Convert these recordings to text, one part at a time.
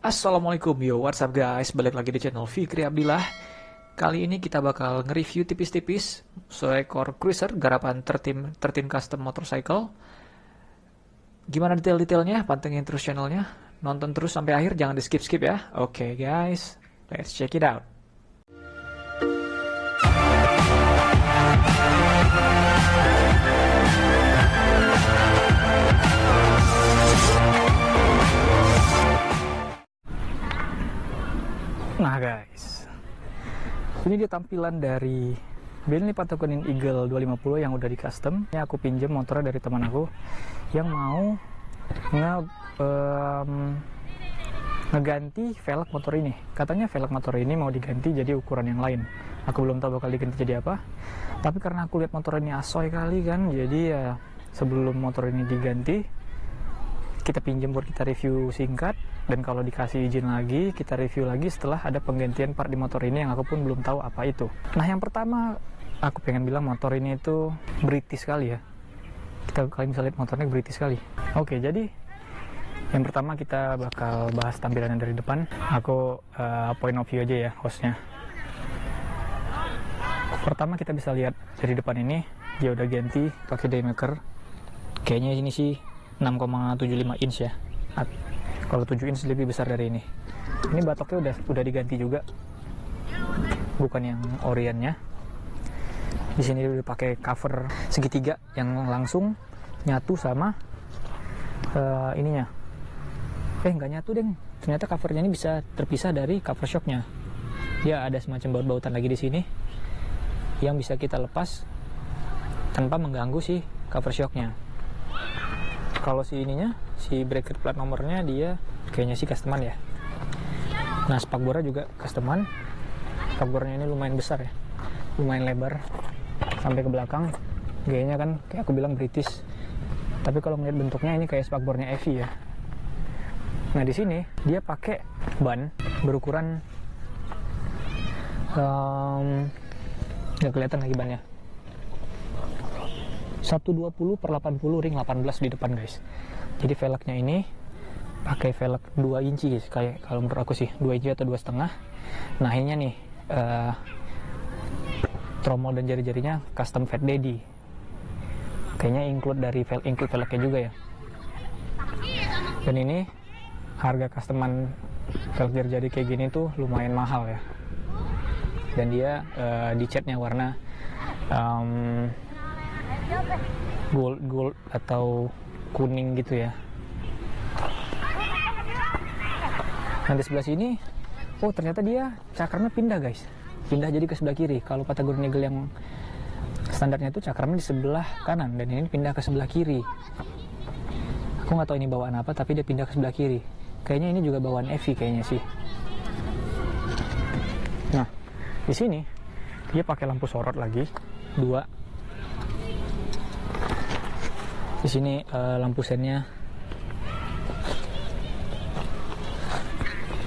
Assalamualaikum, yo, what's up guys, balik lagi di channel Fikri Abdillah. Kali ini kita bakal nge-review tipis-tipis seekor cruiser garapan 13 Custom Motorcycle. Gimana detail-detailnya? Pantengin terus channelnya, nonton terus sampai akhir, jangan di skip-skip ya. Oke guys, let's check it out. Nah guys, ini dia tampilan dari Bentley Patagonia Eagle 250 yang udah di custom. Ini aku pinjem motornya dari teman aku yang mau ngeganti velg motor ini. Katanya velg motor ini mau diganti jadi ukuran yang lain. Aku belum tahu bakal diganti jadi apa. Tapi karena aku lihat motor ini asoy kali kan, jadi ya sebelum motor ini diganti, kita pinjam buat kita review singkat. Dan kalau dikasih izin lagi, kita review lagi setelah ada penggantian part di motor ini yang aku pun belum tahu apa itu. Nah yang pertama, aku pengen bilang motor ini itu British sekali ya. Kalian bisa lihat motornya British sekali. Oke, jadi yang pertama kita bakal bahas tampilannya dari depan. Aku point of view aja ya, hostnya. Pertama kita bisa lihat dari depan ini, dia udah ganti pakai diameter. Kayaknya ini sih 6,75 inch ya. Kalau 7 inch lebih besar dari ini. Ini batoknya udah diganti juga, bukan yang oriannya. Di sini udah pakai cover segitiga yang langsung nyatu sama ininya. Nggak nyatu deng. Ternyata covernya ini bisa terpisah dari cover shocknya. Dia ada semacam baut-bautan lagi di sini yang bisa kita lepas tanpa mengganggu si cover shocknya. Kalau si ininya, si bracket plat nomornya dia kayaknya sih customan ya. Nah, spakbornya juga customan. Spakbornya ini lumayan besar ya, lumayan lebar sampai ke belakang. Gayanya kan kayak aku bilang British. Tapi kalau melihat bentuknya ini kayak spakbornya Evi ya. Nah di sini dia pakai ban berukuran nggak kelihatan lagi bannya. 120/80 ring 18 di depan guys. Jadi velgnya ini pakai velg 2 inci guys, kayak kalau menurut aku sih 2 inci atau 2,5. Nah ininya nih tromol dan jari-jarinya custom Fat Daddy. Kayaknya include velgnya juga ya. Dan ini harga customan velg jari-jari kayak gini tuh lumayan mahal ya. Dan dia dicatnya warna gold atau kuning gitu ya. Nah di sebelah sini, oh ternyata dia cakramnya pindah guys, pindah jadi ke sebelah kiri. Kalau Patagonia Eagle yang standarnya itu cakramnya di sebelah kanan, dan ini pindah ke sebelah kiri. Aku nggak tahu ini bawaan apa, tapi dia pindah ke sebelah kiri. Kayaknya ini juga bawaan Evi kayaknya sih. Nah di sini dia pakai lampu sorot lagi 2. Di sini lampu sennya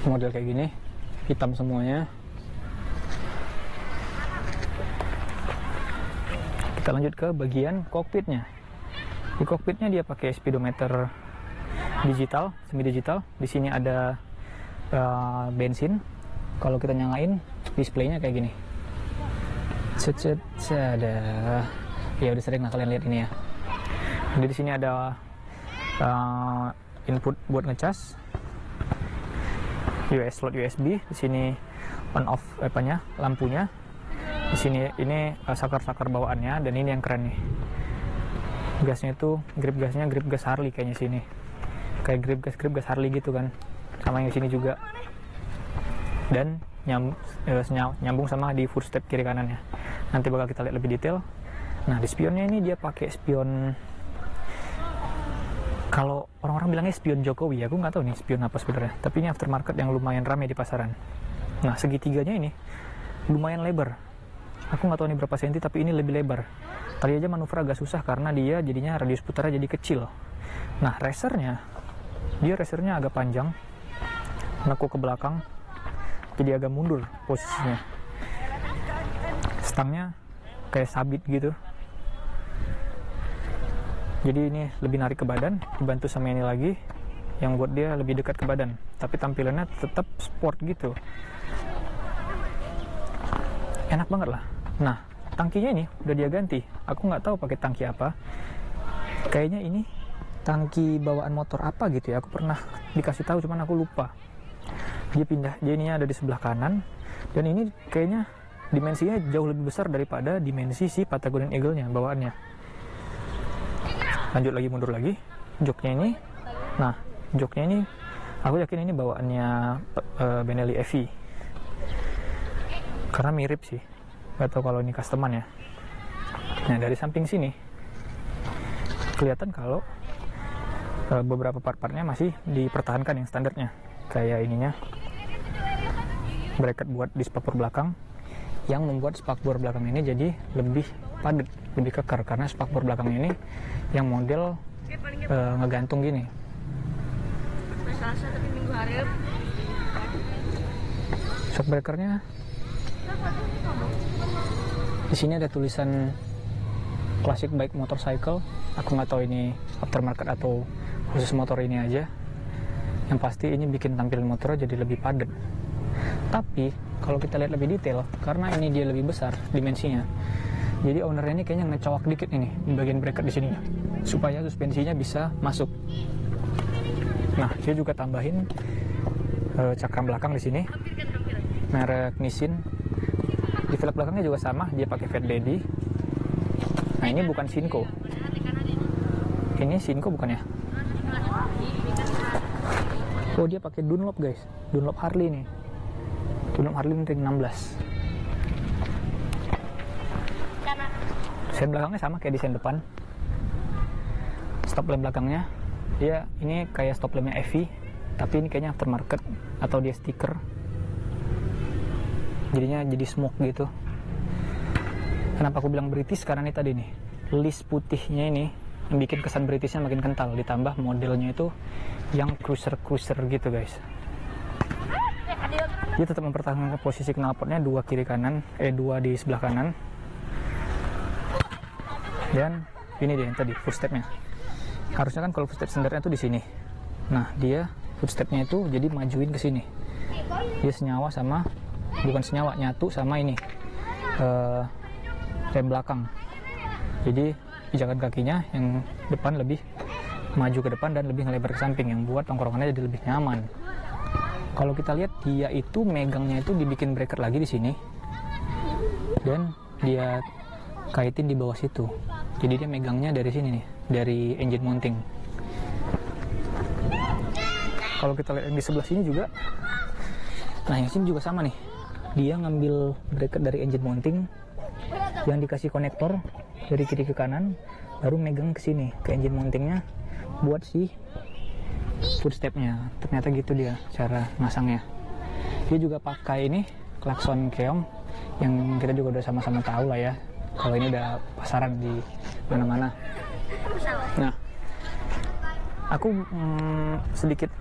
model kayak gini, hitam semuanya. Kita lanjut ke bagian kokpitnya. Di kokpitnya dia pakai speedometer digital, semi digital. Di sini ada bensin. Kalau kita nyalain, displaynya kayak gini. Ada. Ya udah sering lah kalian lihat ini ya. Jadi di sini ada input buat ngecas, slot USB. Di sini on off lampunya. Di sini ini sakar-sakar bawaannya, dan ini yang keren nih. Gasnya itu grip gasnya grip gas Harley kayaknya sini. Kayak grip gas Harley gitu kan. Sama yang di sini juga. Dan nyambung sama di footstep kiri kanannya. Nanti bakal kita lihat lebih detail. Nah, di spionnya ini dia pakai spion. Kalau orang-orang bilangnya spion Jokowi, aku nggak tahu nih spion apa sebenarnya. Tapi ini aftermarket yang lumayan ramai di pasaran. Nah, segitiganya ini lumayan lebar. Aku nggak tahu ini berapa senti, tapi ini lebih lebar. Tadi aja manuver agak susah karena dia jadinya radius putarnya jadi kecil. Nah, racernya agak panjang, nekuk ke belakang, jadi agak mundur posisinya. Stangnya kayak sabit gitu. Jadi ini lebih narik ke badan, dibantu sama ini lagi yang buat dia lebih dekat ke badan. tapi tampilannya tetap sport gitu. Enak banget lah. Nah, tangkinya ini udah dia ganti. Aku nggak tahu pakai tangki apa. Kayaknya ini tangki bawaan motor apa gitu ya. Aku pernah dikasih tahu, cuman aku lupa. Dia pindah, dia ini ada di sebelah kanan. Dan ini kayaknya dimensinya jauh lebih besar daripada dimensi si Patagonian Eagle-nya, bawaannya. Lanjut lagi, mundur lagi. Joknya ini. Nah, joknya ini aku yakin ini bawaannya Benelli EV. Karena mirip sih. Gak tau kalau ini customan ya. Nah, dari samping sini kelihatan kalau beberapa part-partnya masih dipertahankan yang standarnya. Kayak ininya, bracket buat di spakbor belakang, yang membuat spakbor belakang ini jadi lebih padat, lebih kekar, karena spakbor belakang ini yang model ngegantung gini. Shock breakernya di sini ada tulisan Classic Bike Motorcycle. Aku nggak tahu ini aftermarket atau khusus motor ini aja. Yang pasti ini bikin tampilan motornya jadi lebih padat. Tapi kalau kita lihat lebih detail, karena ini dia lebih besar dimensinya, jadi ownernya ini kayaknya ngecowak dikit ini di bagian bracket di sini, supaya suspensinya bisa masuk. Nah, dia juga tambahin cakram belakang di sini, merek Nissin. Di velg belakangnya juga sama, dia pakai Fat Daddy. Nah, ini bukan Shinko. Ini Shinko bukan ya? Oh, dia pakai Dunlop guys, Dunlop Harley nih. Dunlop Harley ring 16. Sen belakangnya sama kayak di sen depan. Stop lamp belakangnya, dia ini kayak stop lampnya EV, tapi ini kayaknya aftermarket atau dia stiker. Jadinya jadi smoke gitu. Kenapa aku bilang British? Karena ini tadi nih, list putihnya ini yang bikin kesan Britishnya makin kental, ditambah modelnya itu yang cruiser gitu guys. Dia tetap mempertahankan posisi knalpotnya dua kiri kanan, dua di sebelah kanan. Dan ini dia yang tadi footstepnya. Harusnya kan kalau footstep standarnya tuh di sini. Nah, dia footstepnya itu jadi majuin ke sini. Dia senyawa sama, bukan senyawa, nyatu sama ini rem belakang. Jadi pijakan kakinya yang depan lebih maju ke depan dan lebih ngelebar ke samping, yang buat tongkrongannya jadi lebih nyaman. Kalau kita lihat, dia itu megangnya itu dibikin bracket lagi di sini dan dia kaitin di bawah situ. Jadi dia megangnya dari sini nih, dari engine mounting. Kalau kita lihat yang di sebelah sini juga, nah yang sini juga sama nih. Dia ngambil bracket dari engine mounting yang dikasih konektor dari kiri ke kanan, baru megang ke sini ke engine mountingnya buat si footstepnya. Ternyata gitu dia cara masangnya. Dia juga pakai ini klakson keong yang kita juga udah sama-sama tahu lah ya, kalau ini udah pasaran di mana-mana. Nah, aku sedikit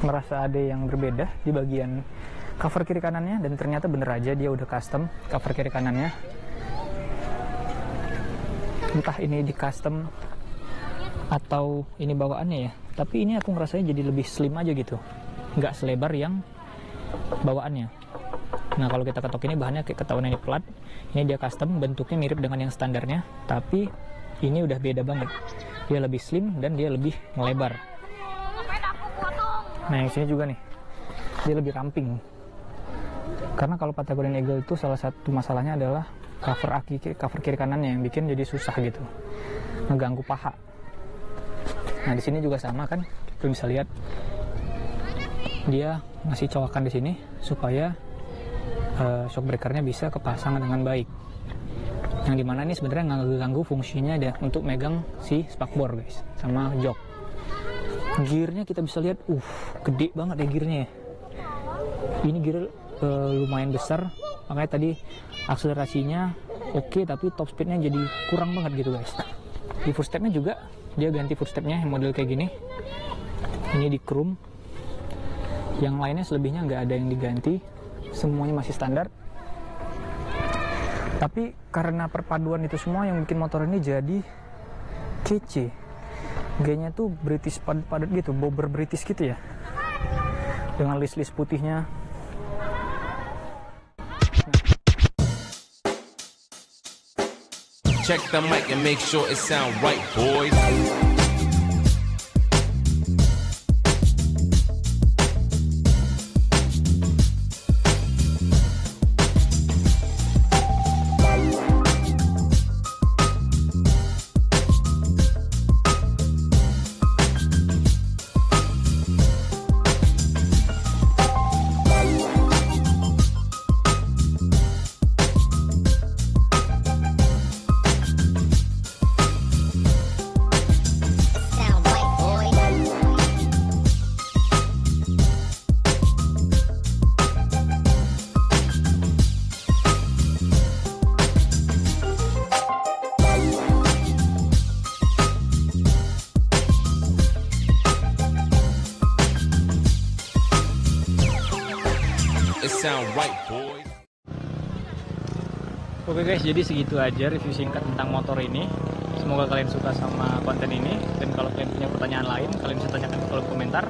merasa ada yang berbeda di bagian cover kiri kanannya, dan ternyata bener aja dia udah custom cover kiri kanannya. Entah ini di custom atau ini bawaannya ya, tapi ini aku ngerasanya jadi lebih slim aja gitu, nggak selebar yang bawaannya. Nah, kalau kita ketok ini bahannya kayak ketahuan ini plat, ini dia custom, bentuknya mirip dengan yang standarnya, tapi ini udah beda banget. Dia lebih slim dan dia lebih melebar. Nah, yang sini juga nih, dia lebih ramping. Karena kalau Patagonian Eagle itu salah satu masalahnya adalah cover kiri kanannya yang bikin jadi susah gitu, ngeganggu paha. Nah, di sini juga sama kan, kita bisa lihat dia ngasih cowakan di sini supaya shock breakernya bisa kepasang dengan baik. Yang dimana ini sebenarnya nggak ganggu fungsinya dia untuk megang si spakbor guys, sama jok. Gearnya kita bisa lihat, gede banget ya gearnya ya. Ini gear lumayan besar, makanya tadi akselerasinya oke, tapi top speednya jadi kurang banget gitu guys. Di footstepnya juga dia ganti footstepnya yang model kayak gini, ini di chrome. Yang lainnya selebihnya nggak ada yang diganti, semuanya masih standar. Tapi karena perpaduan itu semua yang bikin motor ini jadi kece. Gayanya tuh British padat gitu, bobber British gitu ya. dengan list-list putihnya. Check the mic and make sure it sound right, boys. It sound right, boys. Oke guys, jadi segitu aja review singkat tentang motor ini. Semoga kalian suka sama konten ini. Dan kalau kalian punya pertanyaan lain, kalian bisa tanyakan di kolom komentar.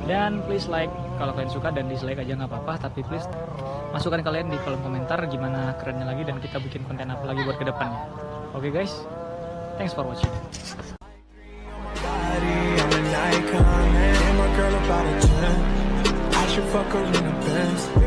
Dan please like kalau kalian suka, dan dislike aja nggak apa-apa. Tapi please masukkan kalian di kolom komentar gimana kerennya lagi, dan kita bikin konten apa lagi buat kedepannya. Oke guys, thanks for watching. Fuck her in the Benz.